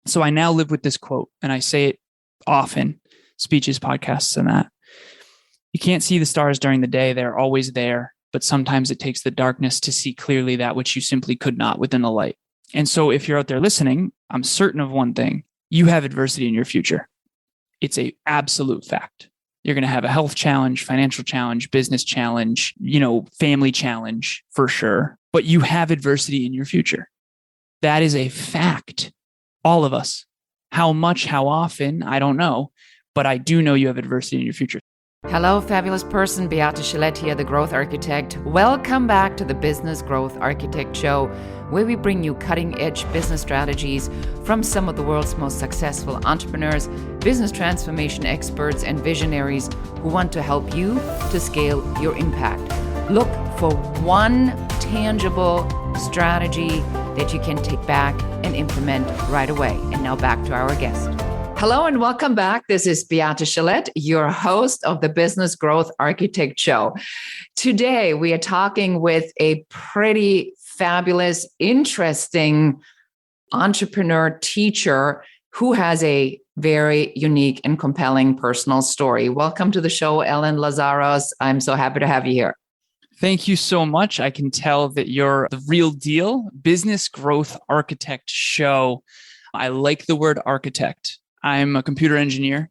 So I now live with this quote, and I say it often, speeches, podcasts, and that. You can't see the stars during the day. They're always there, but sometimes it takes the darkness to see clearly that which you simply could not within the light. And so if you're out there listening, I'm certain of one thing. You have adversity in your future. It's an absolute fact. You're going to have a health challenge, financial challenge, business challenge, family challenge for sure. But you have adversity in your future. That is a fact. All of us. How much, how often, I don't know. But I do know you have adversity in your future. Hello, fabulous person. Beate Gillette here, the Growth Architect. Welcome back to the Business Growth Architect Show, where we bring you cutting-edge business strategies from some of the world's most successful entrepreneurs, business transformation experts, and visionaries who want to help you to scale your impact. Look for one tangible strategy that you can take back and implement right away. And now back to our guest. Hello and welcome back. This is Beate Gillette, your host of the Business Growth Architect Show. Today, we are talking with a pretty fabulous, interesting entrepreneur teacher who has a very unique and compelling personal story. Welcome to the show, Alan Lazaros. I'm so happy to have you here. Thank you so much. I can tell that you're the real deal. Business Growth Architect Show. I like the word architect. I'm a computer engineer,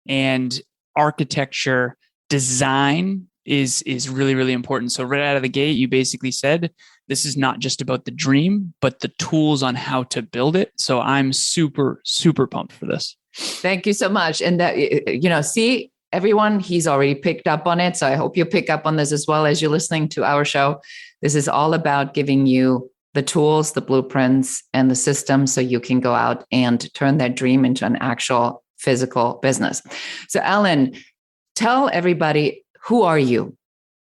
and architecture design is really, really important. So right out of the gate, you basically said, this is not just about the dream, but the tools on how to build it. So I'm super, super pumped for this. Thank you so much. And that, see, everyone, he's already picked up on it. So I hope you pick up on this as well as you're listening to our show. This is all about giving you the tools, the blueprints, and the systems so you can go out and turn that dream into an actual physical business. So Alan, tell everybody, who are you?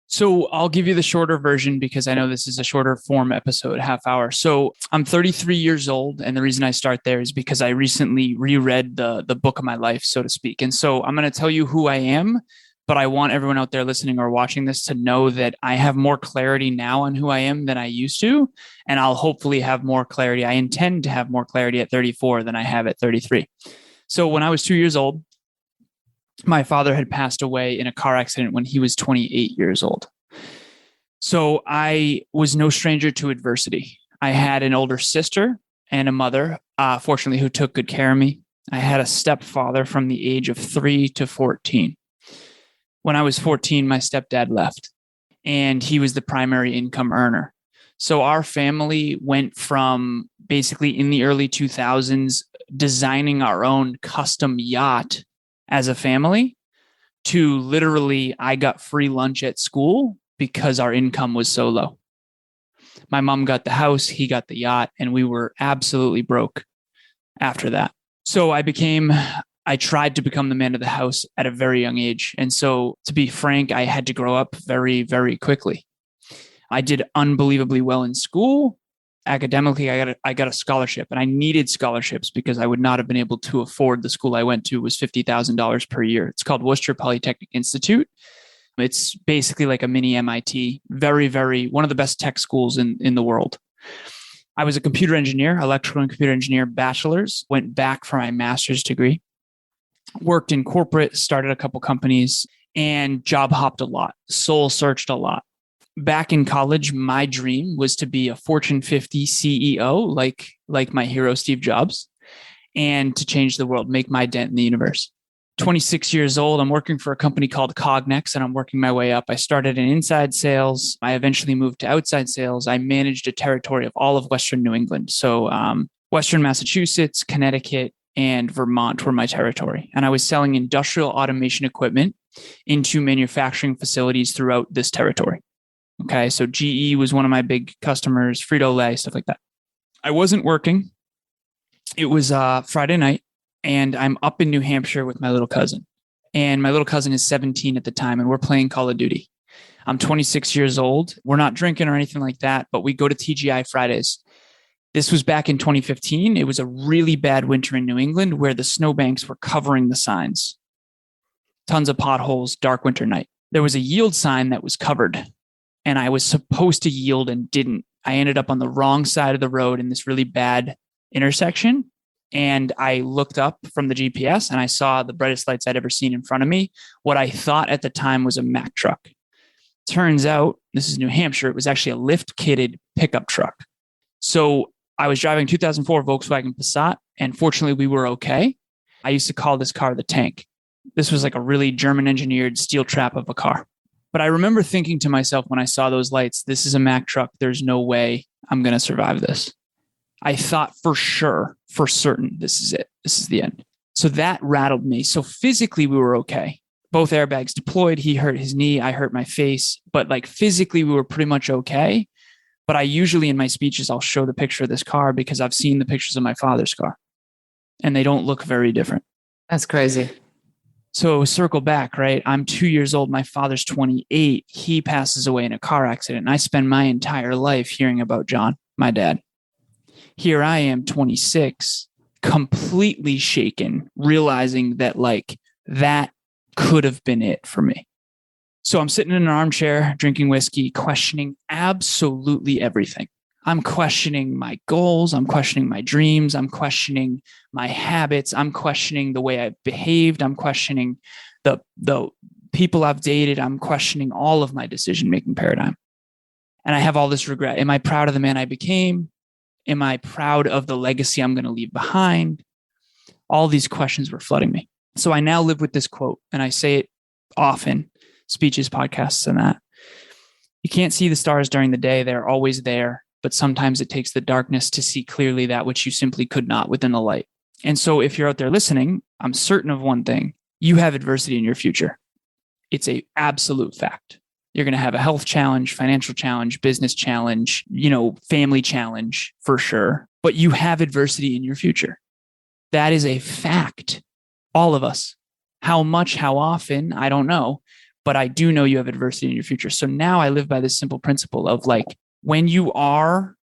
So I'll give you the shorter version because I know this is a shorter form episode, half hour. So I'm 33 years old. And the reason I start there is because I recently reread the book of my life, so to speak. And so I'm going to tell you who I am, but I want everyone out there listening or watching this to know that I have more clarity now on who I am than I used to. And I'll hopefully have more clarity. I intend to have more clarity at 34 than I have at 33. So when I was 2 years old, my father had passed away in a car accident when he was 28 years old. So I was no stranger to adversity. I had an older sister and a mother, fortunately, who took good care of me. I had a stepfather from the age of 3 to 14. When I was 14, my stepdad left, and he was the primary income earner. So our family went from basically in the early 2000s designing our own custom yacht as a family to literally I got free lunch at school because our income was so low. My mom got the house, he got the yacht, and we were absolutely broke after that. So I tried to become the man of the house at a very young age. And so to be frank, I had to grow up very, very quickly. I did unbelievably well in school. Academically, I got a scholarship, and I needed scholarships because I would not have been able to afford the school I went to. It was $50,000 per year. It's called Worcester Polytechnic Institute. It's basically like a mini MIT, very, very, one of the best tech schools in the world. I was a computer engineer, electrical and computer engineer, bachelor's, went back for my master's degree, worked in corporate, started a couple companies, and job hopped a lot, soul searched a lot. Back in college, my dream was to be a Fortune 50 CEO, like my hero, Steve Jobs, and to change the world, make my dent in the universe. 26 years old, I'm working for a company called Cognex, and I'm working my way up. I started in inside sales. I eventually moved to outside sales. I managed a territory of all of Western New England. So Western Massachusetts, Connecticut, and Vermont were my territory. And I was selling industrial automation equipment into manufacturing facilities throughout this territory. Okay, so GE was one of my big customers, Frito-Lay, stuff like that. I wasn't working. It was Friday night, and I'm up in New Hampshire with my little cousin. And my little cousin is 17 at the time, and we're playing Call of Duty. I'm 26 years old. We're not drinking or anything like that, but we go to TGI Fridays. This was back in 2015. It was a really bad winter in New England where the snowbanks were covering the signs. Tons of potholes, dark winter night. There was a yield sign that was covered, and I was supposed to yield and didn't. I ended up on the wrong side of the road in this really bad intersection, And I looked up from the GPS and I saw the brightest lights I'd ever seen in front of me. What I thought at the time was a Mack truck. Turns out, this is New Hampshire, it was actually a lift-kitted pickup truck. So I was driving a 2004 Volkswagen Passat, and fortunately we were okay. I used to call this car the Tank. This was like a really German-engineered steel trap of a car. But I remember thinking to myself when I saw those lights, this is a Mack truck. There's no way I'm going to survive this. I thought for sure, for certain, this is it. This is the end. So that rattled me. So physically, we were okay. Both airbags deployed. He hurt his knee. I hurt my face. But like physically, we were pretty much okay. But I usually in my speeches, I'll show the picture of this car because I've seen the pictures of my father's car. And they don't look very different. That's crazy. So circle back, right? I'm 2 years old. My father's 28. He passes away in a car accident. And I spend my entire life hearing about John, my dad. Here I am, 26, completely shaken, realizing that like that could have been it for me. So I'm sitting in an armchair, drinking whiskey, questioning absolutely everything. I'm questioning my goals. I'm questioning my dreams. I'm questioning my habits. I'm questioning the way I've behaved. I'm questioning the people I've dated. I'm questioning all of my decision-making paradigm. And I have all this regret. Am I proud of the man I became? Am I proud of the legacy I'm going to leave behind? All these questions were flooding me. So I now live with this quote, and I say it often, speeches, podcasts, and that. You can't see the stars during the day. They're always there, but sometimes it takes the darkness to see clearly that which you simply could not within the light. And so if you're out there listening, I'm certain of one thing. You have adversity in your future. It's an absolute fact. You're going to have a health challenge, financial challenge, business challenge, family challenge for sure. But you have adversity in your future. That is a fact. All of us. How much, how often, I don't know. But I do know you have adversity in your future. So now I live by this simple principle of like, when you are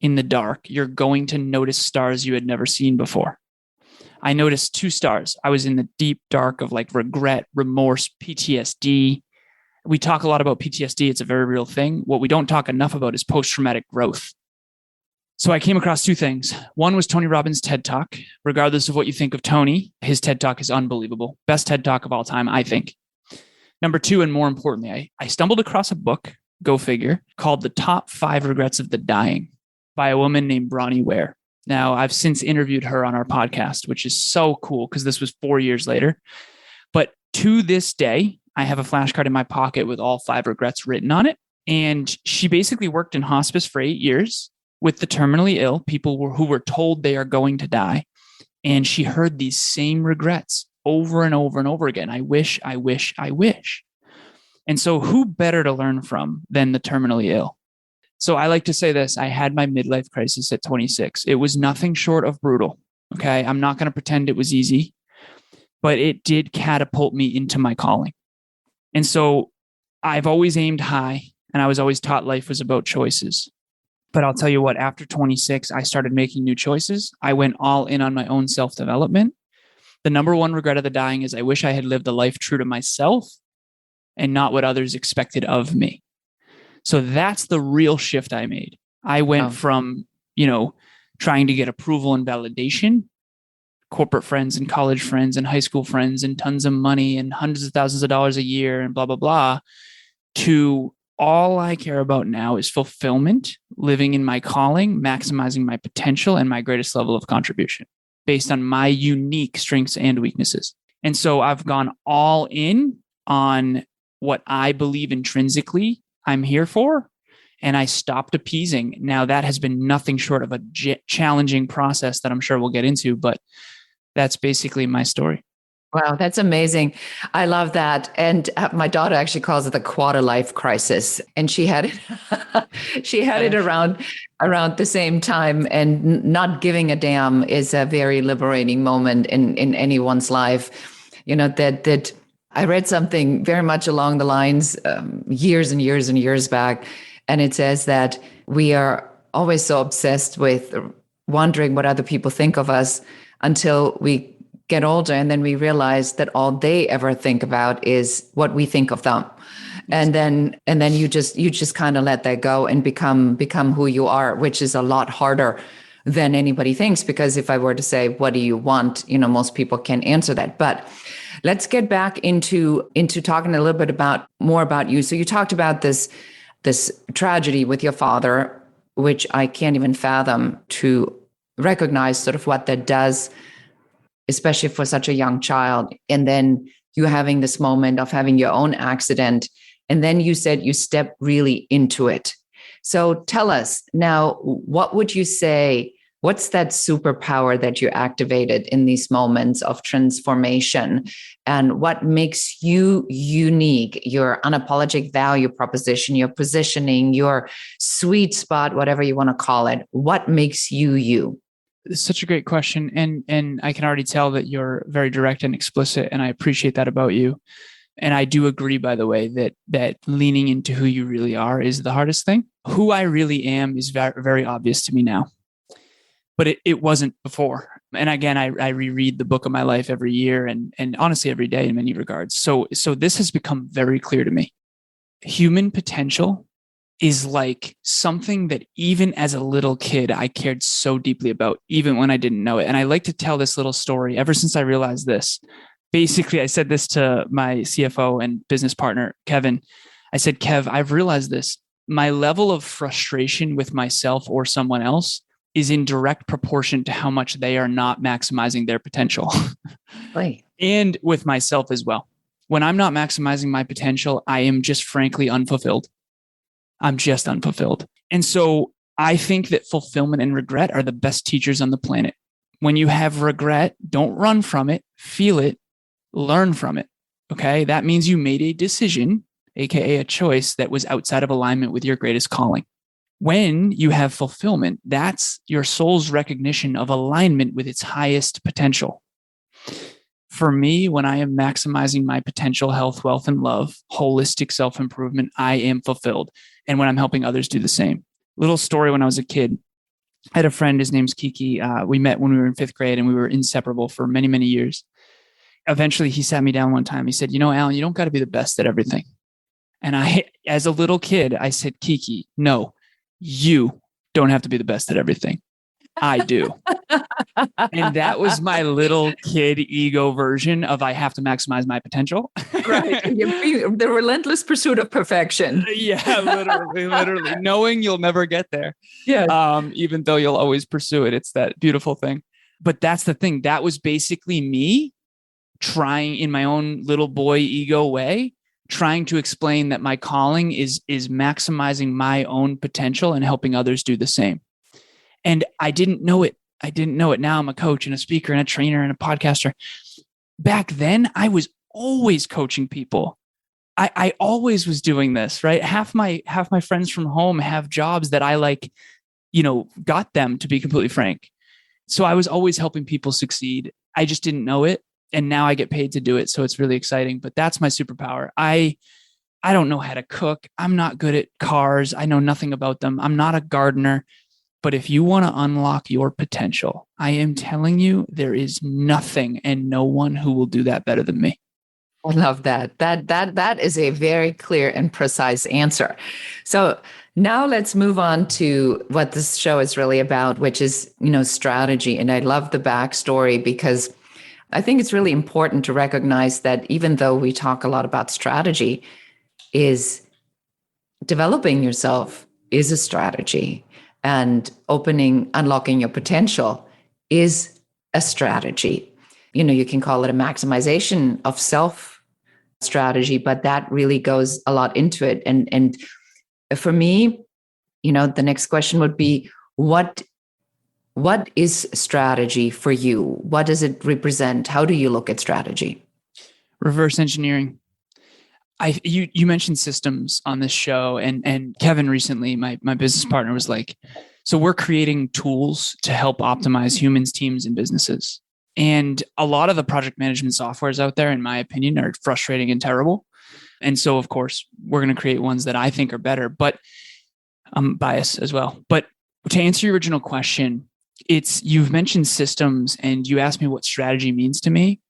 in the dark, you're going to notice stars you had never seen before. I noticed 2 stars. I was in the deep dark of like regret, remorse, PTSD. We talk a lot about PTSD. It's a very real thing. What we don't talk enough about is post-traumatic growth. So I came across 2 things. One was Tony Robbins' TED Talk. Regardless of what you think of Tony, his TED Talk is unbelievable. Best TED Talk of all time, I think. Number 2, and more importantly, I stumbled across a book, go figure, called The Top 5 Regrets of the Dying by a woman named Bronnie Ware. Now, I've since interviewed her on our podcast, which is so cool because this was 4 years later. But to this day, I have a flashcard in my pocket with all 5 regrets written on it. And she basically worked in hospice for 8 years with the terminally ill, people who were told they are going to die. And she heard these same regrets over and over and over again. I wish, I wish, I wish. And so who better to learn from than the terminally ill? So I like to say this. I had my midlife crisis at 26. It was nothing short of brutal. Okay. I'm not going to pretend it was easy, but it did catapult me into my calling. And so I've always aimed high, and I was always taught life was about choices. But I'll tell you what, after 26, I started making new choices. I went all in on my own self-development. The number 1 regret of the dying is I wish I had lived a life true to myself and not what others expected of me. So that's the real shift I made. I went from, trying to get approval and validation, corporate friends and college friends and high school friends and tons of money and hundreds of thousands of dollars a year and blah, blah, blah, to all I care about now is fulfillment, living in my calling, maximizing my potential and my greatest level of contribution based on my unique strengths and weaknesses. And so I've gone all in on what I believe intrinsically I'm here for, and I stopped appeasing. Now that has been nothing short of a challenging process that I'm sure we'll get into, but that's basically my story. Wow, that's amazing. I love that. And my daughter actually calls it the quarter life crisis. And she had it around the same time. And not giving a damn is a very liberating moment in anyone's life. That I read something very much along the lines years and years and years back. And it says that we are always so obsessed with wondering what other people think of us until we get older, and then we realize that all they ever think about is what we think of them. And then you just kind of let that go and become who you are, which is a lot harder than anybody thinks. Because if I were to say, what do you want? Most people can answer that. But let's get back into talking a little bit more about you. So you talked about this tragedy with your father, which I can't even fathom to recognize sort of what that does, especially for such a young child. And then you having this moment of having your own accident. And then you said you stepped really into it. So tell us now, what would you say? What's that superpower that you activated in these moments of transformation? And what makes you unique, your unapologetic value proposition, your positioning, your sweet spot, whatever you want to call it? What makes you you? It's such a great question. And I can already tell that you're very direct and explicit, and I appreciate that about you. And I do agree, by the way, that leaning into who you really are is the hardest thing. Who I really am is very, very obvious to me now, but it wasn't before. And again, I reread the book of my life every year and honestly every day in many regards. So this has become very clear to me. Human potential is like something that even as a little kid, I cared so deeply about, even when I didn't know it. And I like to tell this little story ever since I realized this. Basically, I said this to my CFO and business partner, Kevin. I said, Kev, I've realized this. My level of frustration with myself or someone else is in direct proportion to how much they are not maximizing their potential. Right. And with myself as well. When I'm not maximizing my potential, I am just frankly unfulfilled. I'm just unfulfilled. And so I think that fulfillment and regret are the best teachers on the planet. When you have regret, don't run from it, feel it, learn from it. Okay. That means you made a decision, AKA a choice that was outside of alignment with your greatest calling. When you have fulfillment, that's your soul's recognition of alignment with its highest potential. For me, when I am maximizing my potential, health, wealth, and love, holistic self-improvement, I am fulfilled. And when I'm helping others do the same. Little story when I was a kid, I had a friend, his name's Kiki. We met when we were in 5th grade and we were inseparable for many, many years. Eventually, he sat me down one time. He said, Alan, you don't got to be the best at everything. And I, as a little kid, I said, Kiki, no, you don't have to be the best at everything. I do. And that was my little kid ego version of I have to maximize my potential. Right. The relentless pursuit of perfection. Yeah, literally. Knowing you'll never get there. Yeah. Even though you'll always pursue it. It's that beautiful thing. But that's the thing. That was basically me trying in my own little boy ego way, trying to explain that my calling is maximizing my own potential and helping others do the same. And I didn't know it. Now I'm a coach and a speaker and a trainer and a podcaster. Back then, I was always coaching people. I always was doing this, right? Half my friends from home have jobs that I got them, to be completely frank. So I was always helping people succeed. I just didn't know it. And now I get paid to do it. So it's really exciting, but that's my superpower. I don't know how to cook. I'm not good at cars. I know nothing about them. I'm not a gardener. But if you want to unlock your potential, I am telling you, there is nothing and no one who will do that better than me. I love that. That is a very clear and precise answer. So now let's move on to what this show is really about, which is, strategy. And I love the backstory because I think it's really important to recognize that even though we talk a lot about strategy, is developing yourself is a strategy. And unlocking your potential is a strategy. You can call it a maximization of self strategy, but that really goes a lot into it. And for me, the next question would be, what is strategy for you? What does it represent? How do you look at strategy? Reverse engineering. You mentioned systems on this show, and Kevin recently, my business partner, was like, so we're creating tools to help optimize humans, teams, and businesses. And a lot of the project management softwares out there, in my opinion, are frustrating and terrible. And so, of course, we're going to create ones that I think are better, but I'm biased as well. But to answer your original question, you've mentioned systems and you asked me what strategy means to me.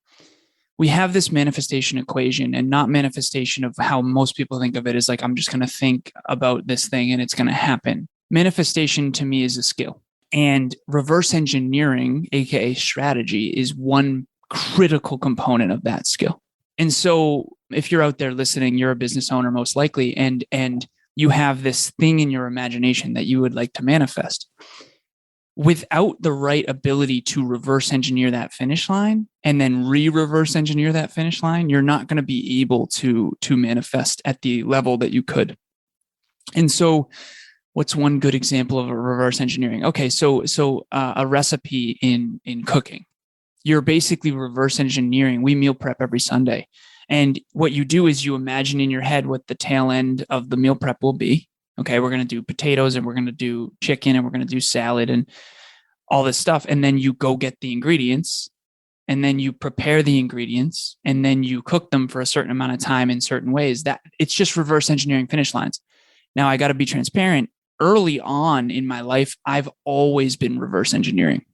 We have this manifestation equation, and not manifestation of how most people think of it is like, I'm just going to think about this thing and it's going to happen. Manifestation to me is a skill. And reverse engineering, AKA strategy, is one critical component of that skill. And so if you're out there listening, you're a business owner most likely, and you have this thing in your imagination that you would like to manifest. Without the right ability to reverse engineer that finish line and then reverse engineer that finish line, you're not going to be able to manifest at the level that you could. And so what's one good example of a reverse engineering? Okay, so a recipe in cooking. You're basically reverse engineering. We meal prep every Sunday. And what you do is you imagine in your head what the tail end of the meal prep will be. Okay, we're going to do potatoes and we're going to do chicken and we're going to do salad and all this stuff. And then you go get the ingredients and then you prepare the ingredients and then you cook them for a certain amount of time in certain ways. That it's just reverse engineering finish lines. Now I got to be transparent. Early on in my life, I've always been reverse engineering.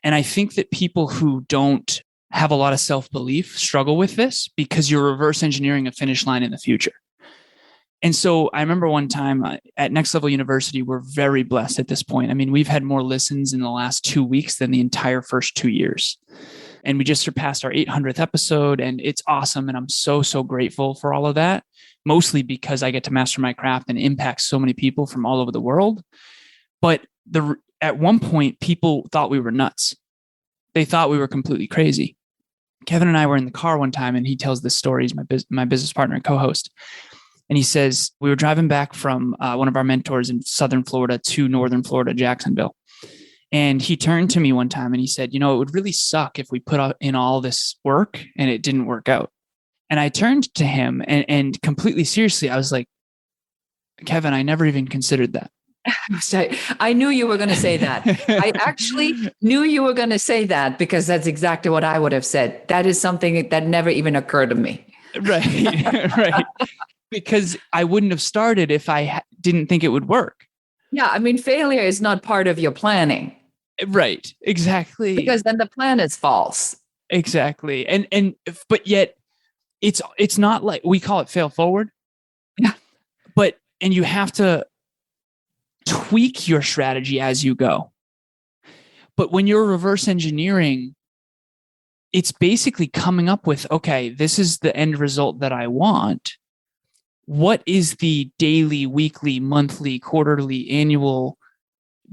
And I think that people who don't have a lot of self-belief struggle with this because you're reverse engineering a finish line in the future. And so I remember one time at Next Level University, we're very blessed at this point. I mean, we've had more listens in the last 2 weeks than the entire first 2 years. And we just surpassed our 800th episode, and it's awesome. And I'm so, so grateful for all of that, mostly because I get to master my craft and impact so many people from all over the world. But at one point, people thought we were nuts. They thought we were completely crazy. Kevin and I were in the car one time, and he tells this story. He's my business partner and co-host. And he says, we were driving back from one of our mentors in Southern Florida to Northern Florida, Jacksonville. And he turned to me one time and he said, it would really suck if we put in all this work and it didn't work out. And I turned to him and completely seriously, I was like, Kevin, I never even considered that. I knew you were going to say that. I actually knew you were going to say that because that's exactly what I would have said. That is something that never even occurred to me. Right, right. Because I wouldn't have started if I didn't think it would work. Yeah, I mean, failure is not part of your planning. Right, exactly. Because then the plan is false. Exactly. But yet it's not like, we call it fail forward. Yeah. And you have to tweak your strategy as you go. But when you're reverse engineering, it's basically coming up with, okay, this is the end result that I want. What is the daily, weekly, monthly, quarterly, annual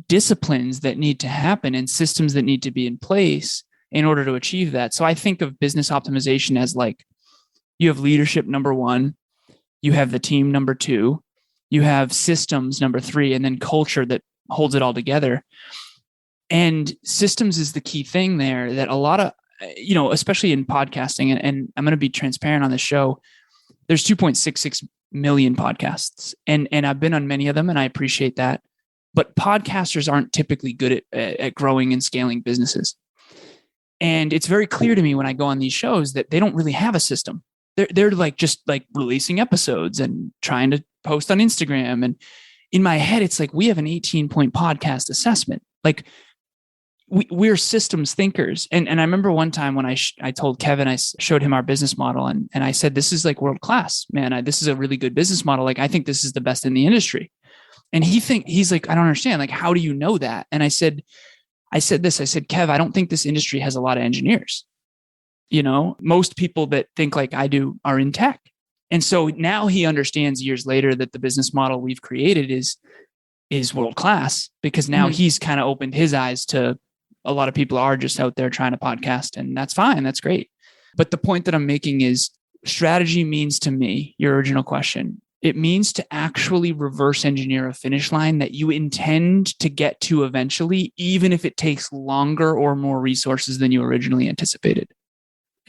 disciplines that need to happen and systems that need to be in place in order to achieve that? So I think of business optimization as like, you have leadership number 1, you have the team number 2, you have systems number 3, and then culture that holds it all together. And systems is the key thing there that a lot of, especially in podcasting, and I'm going to be transparent on the show, there's 2.66 million podcasts. And I've been on many of them and I appreciate that. But podcasters aren't typically good at growing and scaling businesses. And it's very clear to me when I go on these shows that they don't really have a system. They're like just like releasing episodes and trying to post on Instagram. And in my head, it's like, we have an 18-point podcast assessment. Like we're systems thinkers. And I remember one time when I told Kevin, I showed him our business model and I said, this is like world class, man. This is a really good business model. Like, I think this is the best in the industry. And he's like, I don't understand. Like, how do you know that? And I said, Kev, I don't think this industry has a lot of engineers. Most people that think like I do are in tech. And so now he understands years later that the business model we've created is world class, because now he's kind of opened his eyes to a lot of people are just out there trying to podcast, and that's fine. That's great. But the point that I'm making is strategy means to me, your original question, it means to actually reverse engineer a finish line that you intend to get to eventually, even if it takes longer or more resources than you originally anticipated.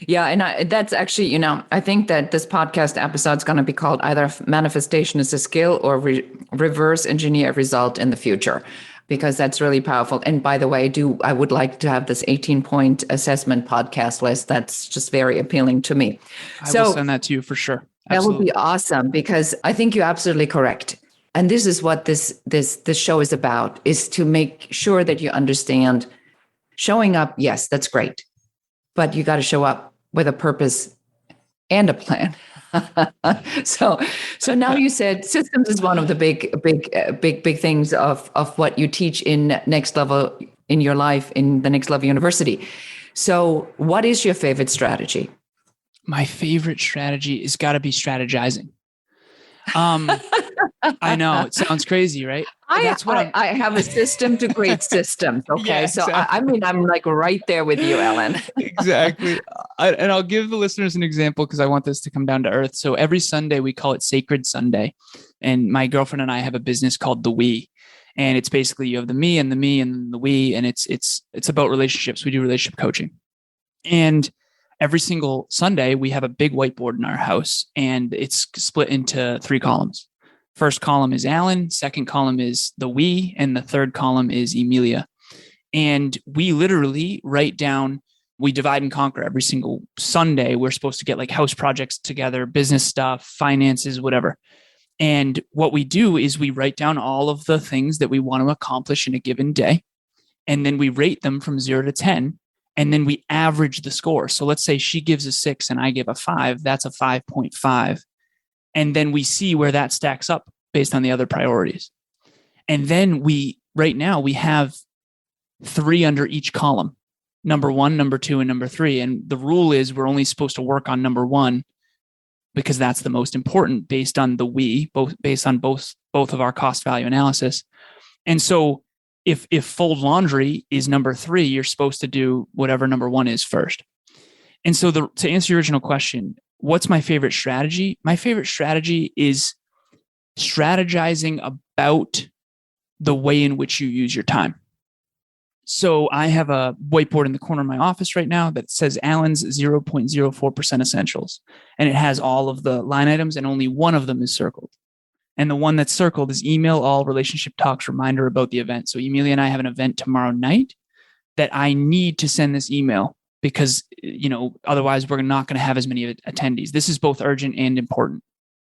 Yeah. And that's actually, I think that this podcast episode is going to be called either Manifestation is a Skill or Reverse Engineer a Result in the Future, because that's really powerful. And by the way, I would like to have this 18-point assessment podcast list. That's just very appealing to me. I will send that to you for sure. Absolutely. That would be awesome, because I think you're absolutely correct. And this is what this show is about, is to make sure that you understand showing up. Yes, that's great. But you got to show up with a purpose and a plan. so so now you said systems is one of the big things of what you teach in next level in your life in the next level university. So what is your favorite strategy? My favorite strategy is got to be strategizing. I know it sounds crazy, right? That's what I have a system to create systems. Okay. Yeah, so exactly. I mean, I'm like right there with you, Alan. Exactly. And I'll give the listeners an example because I want this to come down to earth. So every Sunday we call it Sacred Sunday. And my girlfriend and I have a business called The We. And it's basically you have the me and the me and the we. And it's about relationships. We do relationship coaching. And every single Sunday we have a big whiteboard in our house and it's split into 3 columns. First column is Alan, second column is the we, and the third column is Emilia. And we literally write down, we divide and conquer every single Sunday. We're supposed to get like house projects together, business stuff, finances, whatever. And what we do is we write down all of the things that we want to accomplish in a given day. And then we rate them from 0 to 10. And then we average the score. So let's say she gives a 6 and I give a 5. That's a 5.5. And then we see where that stacks up based on the other priorities. And then right now we have 3 under each column, number 1, number 2, and number 3. And the rule is we're only supposed to work on number 1 because that's the most important based on based on both of our cost value analysis. And so if fold laundry is number 3, you're supposed to do whatever number 1 is first. And so to answer your original question, what's my favorite strategy? My favorite strategy is strategizing about the way in which you use your time. So I have a whiteboard in the corner of my office right now that says Alan's 0.04% essentials. And it has all of the line items and only one of them is circled. And the one that's circled is email all relationship talks reminder about the event. So Emilia and I have an event tomorrow night that I need to send this email because, otherwise we're not going to have as many attendees. This is both urgent and important.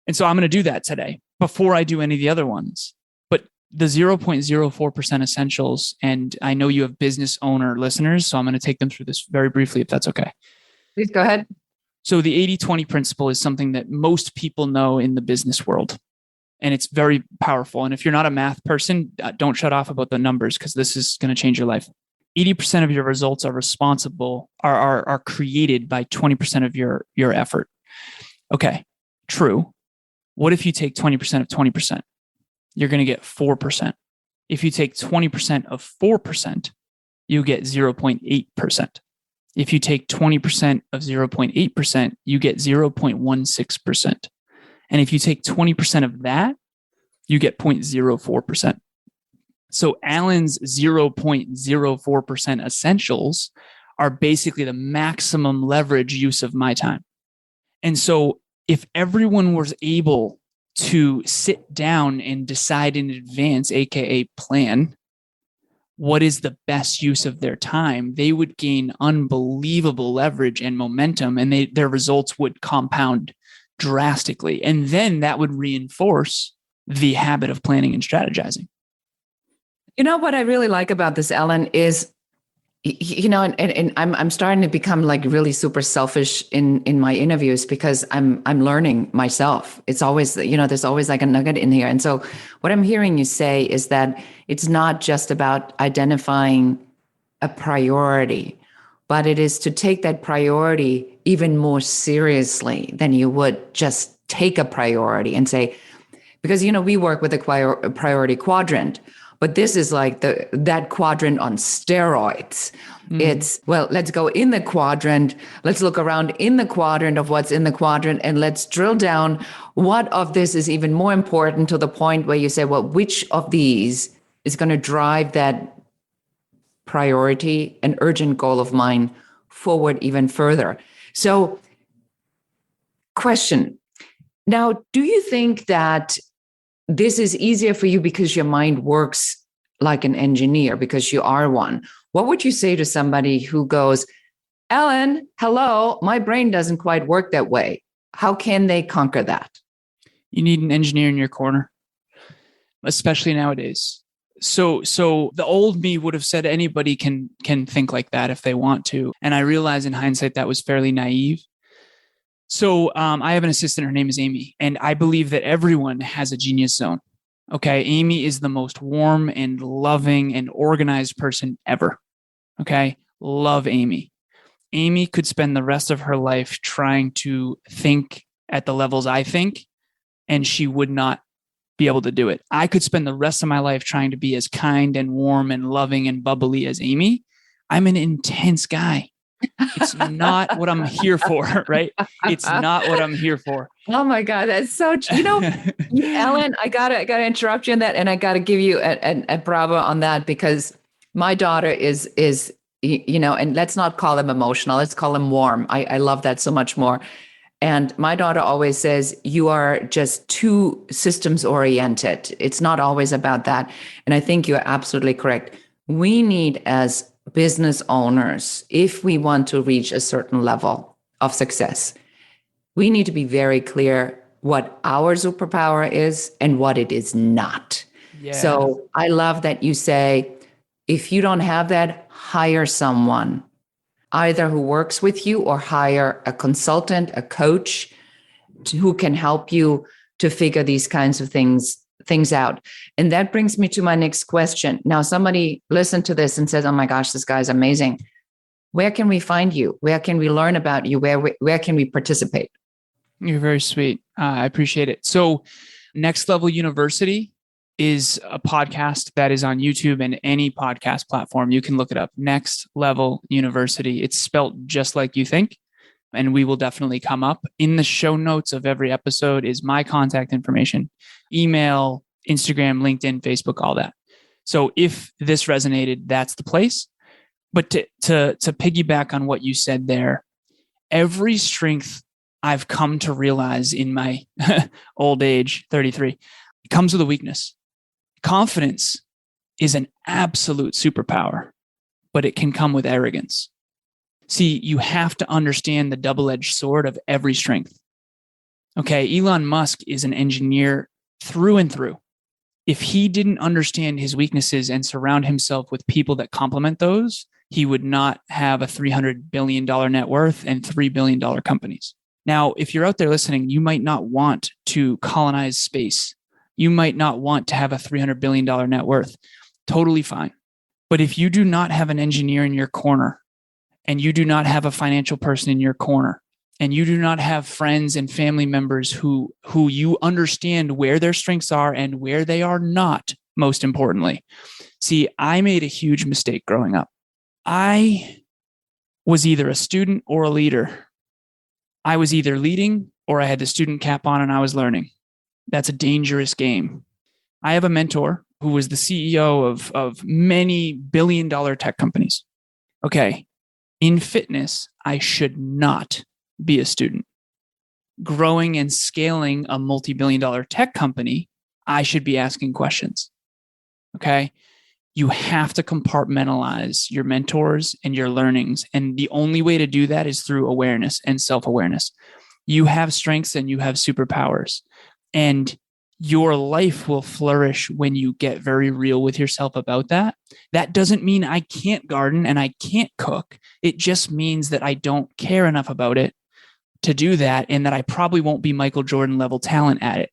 And so I'm going to do that today before I do any of the other ones. But the 0.04% essentials, and I know you have business owner listeners, so I'm going to take them through this very briefly, if that's okay. Please go ahead. So the 80-20 principle is something that most people know in the business world. And it's very powerful. And if you're not a math person, don't shut off about the numbers because this is going to change your life. 80% of your results are created by 20% of your effort. Okay, true. What if you take 20% of 20%? You're going to get 4%. If you take 20% of 4%, you get 0.8%. If you take 20% of 0.8%, you get 0.16%. And if you take 20% of that, you get 0.04%. So Alan's 0.04% essentials are basically the maximum leverage use of my time. And so if everyone was able to sit down and decide in advance, AKA plan, what is the best use of their time, they would gain unbelievable leverage and momentum, and their results would compound drastically. And then that would reinforce the habit of planning and strategizing. You know what I really like about this, Alan, is, and I'm starting to become like really super selfish in my interviews because I'm learning myself. It's always, there's always like a nugget in here. And so what I'm hearing you say is that it's not just about identifying a priority, but it is to take that priority even more seriously than you would just take a priority and say, because, we work with a priority quadrant, but this is like that quadrant on steroids. It's, let's go in the quadrant. Let's look around in the quadrant of what's in the quadrant and let's drill down what of this is even more important to the point where you say, well, which of these is going to drive that priority, an urgent goal of mine forward even further. So question, now, do you think that this is easier for you because your mind works like an engineer, because you are one? What would you say to somebody who goes, Alan, hello, my brain doesn't quite work that way. How can they conquer that? You need an engineer in your corner, especially nowadays. So the old me would have said anybody can think like that if they want to. And I realize in hindsight that was fairly naive. So I have an assistant. Her name is Amy. And I believe that everyone has a genius zone. Okay. Amy is the most warm and loving and organized person ever. Okay. Love Amy. Amy could spend the rest of her life trying to think at the levels I think, and she would not be able to do it. I could spend the rest of my life trying to be as kind and warm and loving and bubbly as Amy. I'm an intense guy. It's not what I'm here for, right? It's not what I'm here for. Oh my God, that's so, Alan, I gotta interrupt you on that, and I gotta give you a bravo on that, because my daughter is, and let's not call him emotional, let's call him warm. I love that so much more. And my daughter always says, you are just too systems oriented. It's not always about that. And I think you're absolutely correct. We need, as business owners, if we want to reach a certain level of success, we need to be very clear what our superpower is and what it is not. Yeah. So I love that you say, if you don't have that, hire someone, either who works with you or hire a consultant, a coach who can help you to figure these kinds of things out. And that brings me to my next question. Now, somebody listened to this and says, oh my gosh, this guy's amazing. Where can we find you? Where can we learn about you? Where can we participate? You're very sweet. I appreciate it. So Next Level University is a podcast that is on YouTube and any podcast platform. You can look it up. Next Level University. It's spelt just like you think. And we will definitely come up. In the show notes of every episode is my contact information, email, Instagram, LinkedIn, Facebook, all that. So if this resonated, that's the place. But to piggyback on what you said there, every strength I've come to realize in my old age, 33, comes with a weakness. Confidence is an absolute superpower, but it can come with arrogance. See, you have to understand the double-edged sword of every strength. Okay, Elon Musk is an engineer through and through. If he didn't understand his weaknesses and surround himself with people that complement those, he would not have a $300 billion net worth and $3 billion companies. Now, if you're out there listening, you might not want to colonize space. You might not want to have a $300 billion net worth. Totally fine. But if you do not have an engineer in your corner, and you do not have a financial person in your corner, and you do not have friends and family members who you understand where their strengths are and where they are not, most importantly. See, I made a huge mistake growing up. I was either a student or a leader. I was either leading or I had the student cap on and I was learning. That's a dangerous game. I have a mentor who was the CEO of many billion-dollar tech companies. Okay. In fitness, I should not be a student. Growing and scaling a multi-billion-dollar tech company, I should be asking questions. Okay? You have to compartmentalize your mentors and your learnings. And the only way to do that is through awareness and self-awareness. You have strengths and you have superpowers. And your life will flourish when you get very real with yourself about that. That doesn't mean I can't garden and I can't cook. It just means that I don't care enough about it to do that, and that I probably won't be Michael Jordan level talent at it.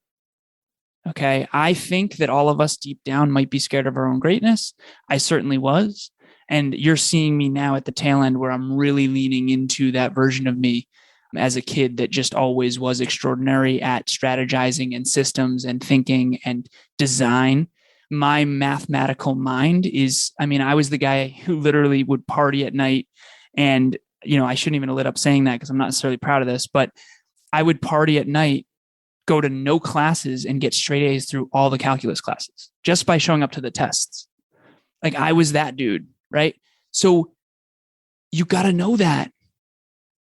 Okay. I think that all of us deep down might be scared of our own greatness. I certainly was. And you're seeing me now at the tail end where I'm really leaning into that version of me as a kid that just always was extraordinary at strategizing and systems and thinking and design. My mathematical mind is, I was the guy who literally would party at night. And, I shouldn't even have lit up saying that because I'm not necessarily proud of this, but I would party at night, go to no classes and get straight A's through all the calculus classes just by showing up to the tests. Like I was that dude, right? So you got to know that.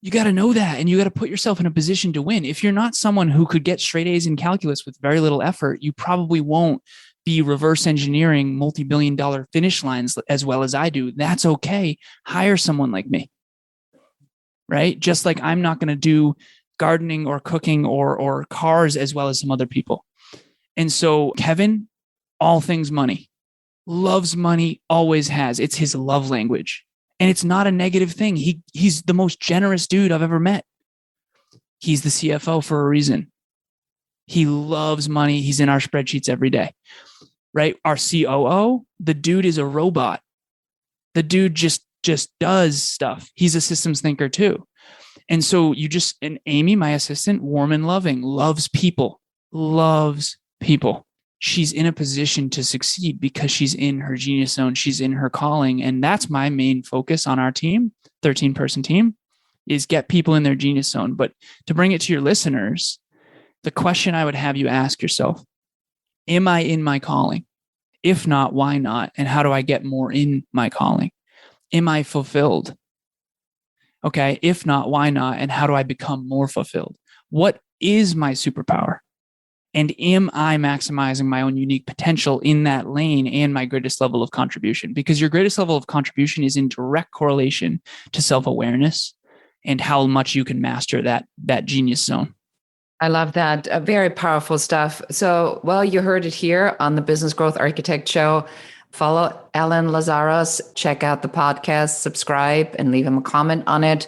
You got to know that, and you got to put yourself in a position to win. If you're not someone who could get straight A's in calculus with very little effort, you probably won't be reverse engineering multi-billion-dollar finish lines as well as I do. That's okay. Hire someone like me, right? Just like I'm not going to do gardening or cooking or cars as well as some other people. And so Kevin, all things money, loves money, always has. It's his love language. And it's not a negative thing. He's the most generous dude I've ever met. He's the CFO for a reason. He loves money. He's in our spreadsheets every day, right? Our COO, the dude is a robot. The dude just does stuff. He's a systems thinker too. And so and Amy, my assistant, warm and loving, loves people. She's in a position to succeed because she's in her genius zone. She's in her calling. And that's my main focus on our team, 13-person team, is get people in their genius zone. But to bring it to your listeners, the question I would have you ask yourself, am I in my calling? If not, why not? And how do I get more in my calling? Am I fulfilled? Okay. If not, why not? And how do I become more fulfilled? What is my superpower? And am I maximizing my own unique potential in that lane and my greatest level of contribution? Because your greatest level of contribution is in direct correlation to self-awareness and how much you can master that genius zone. I love that. Very powerful stuff. So, well, you heard it here on the Business Growth Architect Show. Follow Alan Lazaros, check out the podcast, subscribe, and leave him a comment on it.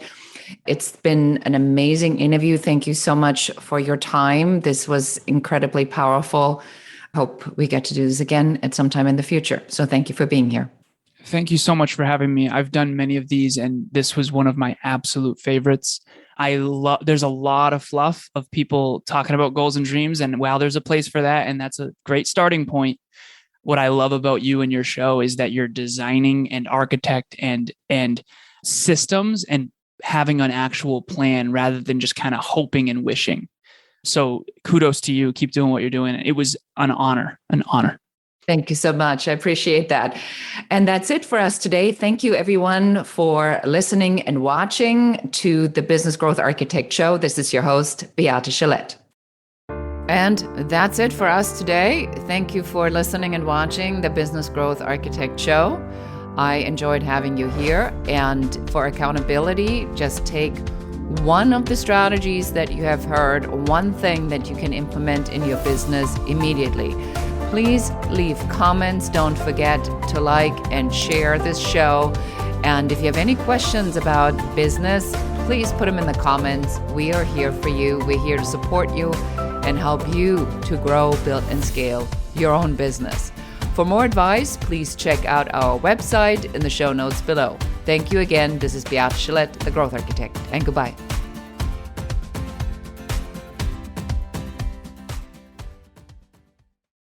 It's been an amazing interview. Thank you so much for your time. This was incredibly powerful. Hope we get to do this again at some time in the future. So thank you for being here. Thank you so much for having me. I've done many of these, and this was one of my absolute favorites. There's a lot of fluff of people talking about goals and dreams, and wow, there's a place for that. And that's a great starting point. What I love about you and your show is that you're designing and architect and systems and having an actual plan rather than just kind of hoping and wishing. So kudos to you. Keep doing what you're doing. It was an honor. Thank you so much. I appreciate that. And that's it for us today. Thank you, everyone, for listening and watching to the Business Growth Architect Show. This is your host, Beate Gillette. And that's it for us today. Thank you for listening and watching the Business Growth Architect Show. I enjoyed having you here. And for accountability, just take one of the strategies that you have heard, one thing that you can implement in your business immediately. Please leave comments. Don't forget to like and share this show. And if you have any questions about business, please put them in the comments. We are here for you. We're here to support you and help you to grow, build, and scale your own business. For more advice, please check out our website in the show notes below. Thank you again. This is Beate Gillette, the Growth Architect, and goodbye.